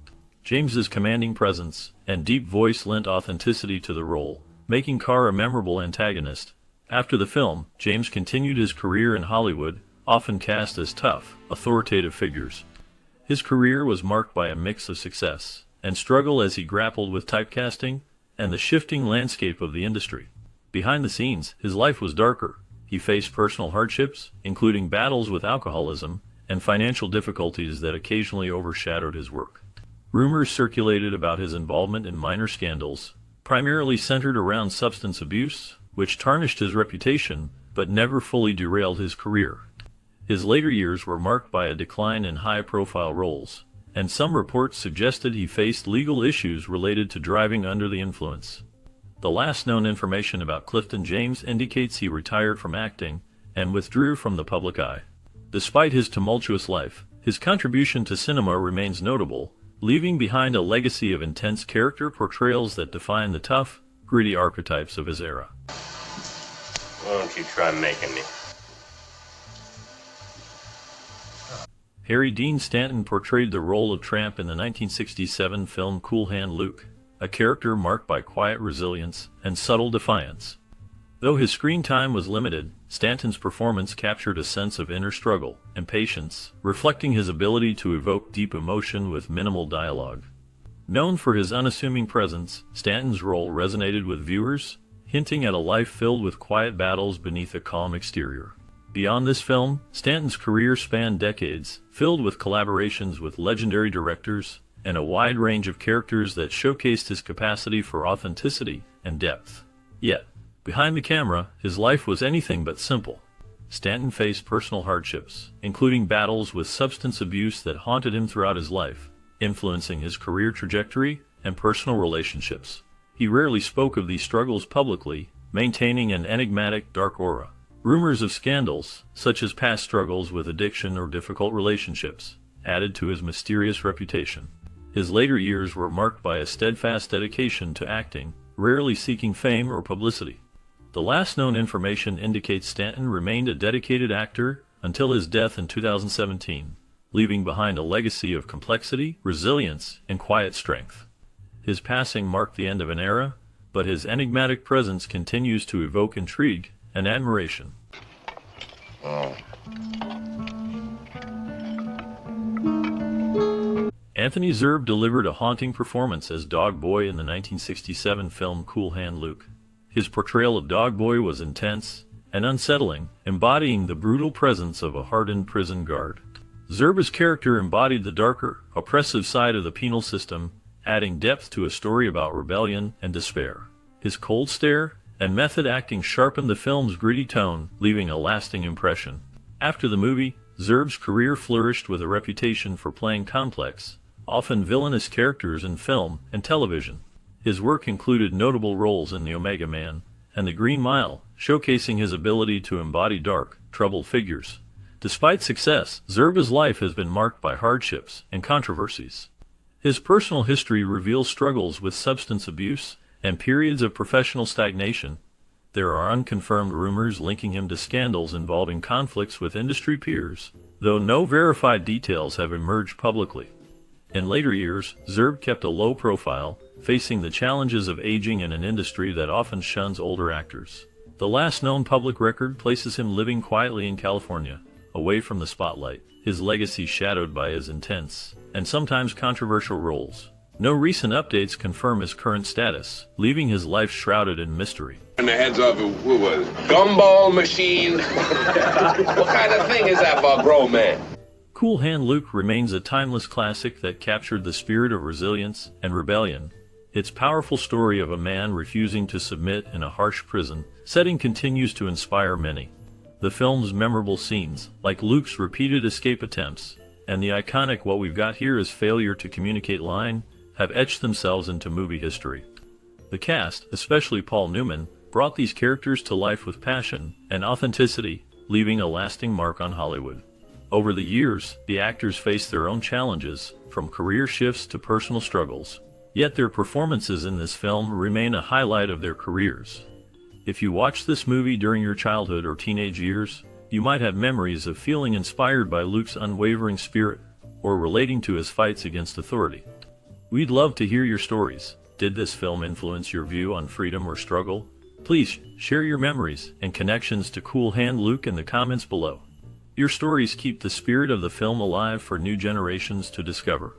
James's commanding presence and deep voice lent authenticity to the role, making Carr a memorable antagonist. After the film, James continued his career in Hollywood, often cast as tough, authoritative figures. His career was marked by a mix of success and struggle as he grappled with typecasting and the shifting landscape of the industry. Behind the scenes, his life was darker. He faced personal hardships, including battles with alcoholism and financial difficulties that occasionally overshadowed his work. Rumors circulated about his involvement in minor scandals, primarily centered around substance abuse, which tarnished his reputation but never fully derailed his career. His later years were marked by a decline in high-profile roles, and some reports suggested he faced legal issues related to driving under the influence. The last known information about Clifton James indicates he retired from acting and withdrew from the public eye. Despite his tumultuous life, his contribution to cinema remains notable, leaving behind a legacy of intense character portrayals that define the tough, gritty archetypes of his era. Why don't you try making me? Harry Dean Stanton portrayed the role of Tramp in the 1967 film Cool Hand Luke, a character marked by quiet resilience and subtle defiance. Though his screen time was limited, Stanton's performance captured a sense of inner struggle and patience, reflecting his ability to evoke deep emotion with minimal dialogue. Known for his unassuming presence, Stanton's role resonated with viewers, hinting at a life filled with quiet battles beneath a calm exterior. Beyond this film, Stanton's career spanned decades, filled with collaborations with legendary directors and a wide range of characters that showcased his capacity for authenticity and depth. Yet, behind the camera, his life was anything but simple. Stanton faced personal hardships, including battles with substance abuse that haunted him throughout his life, influencing his career trajectory and personal relationships. He rarely spoke of these struggles publicly, maintaining an enigmatic, dark aura. Rumors of scandals, such as past struggles with addiction or difficult relationships, added to his mysterious reputation. His later years were marked by a steadfast dedication to acting, rarely seeking fame or publicity. The last known information indicates Stanton remained a dedicated actor until his death in 2017, leaving behind a legacy of complexity, resilience, and quiet strength. His passing marked the end of an era, but his enigmatic presence continues to evoke intrigue and admiration. Oh. Anthony Zerbe delivered a haunting performance as Dog Boy in the 1967 film Cool Hand Luke. His portrayal of Dog Boy was intense and unsettling, embodying the brutal presence of a hardened prison guard. Zerbe's character embodied the darker, oppressive side of the penal system, adding depth to a story about rebellion and despair. His cold stare and method acting sharpened the film's gritty tone, leaving a lasting impression. After the movie, Zerbe's career flourished with a reputation for playing complex, often villainous characters in film and television. His work included notable roles in The Omega Man and The Green Mile, showcasing his ability to embody dark, troubled figures. Despite success, Zerbe's life has been marked by hardships and controversies. His personal history reveals struggles with substance abuse and periods of professional stagnation. There are unconfirmed rumors linking him to scandals involving conflicts with industry peers, though no verified details have emerged publicly. In later years, Zerbe kept a low profile, facing the challenges of aging in an industry that often shuns older actors. The last known public record places him living quietly in California, away from the spotlight, his legacy shadowed by his intense and sometimes controversial roles. No recent updates confirm his current status, leaving his life shrouded in mystery. And the heads of it, what was it? Gumball machine? What kind of thing is that for a grown man? Cool Hand Luke remains a timeless classic that captured the spirit of resilience and rebellion. Its powerful story of a man refusing to submit in a harsh prison setting continues to inspire many. The film's memorable scenes, like Luke's repeated escape attempts, and the iconic "what we've got here is failure to communicate" line, have etched themselves into movie history. The cast, especially Paul Newman, brought these characters to life with passion and authenticity, leaving a lasting mark on Hollywood. Over the years, the actors faced their own challenges, from career shifts to personal struggles. Yet their performances in this film remain a highlight of their careers. If you watched this movie during your childhood or teenage years, you might have memories of feeling inspired by Luke's unwavering spirit, or relating to his fights against authority. We'd love to hear your stories. Did this film influence your view on freedom or struggle? Please share your memories and connections to Cool Hand Luke in the comments below. Your stories keep the spirit of the film alive for new generations to discover.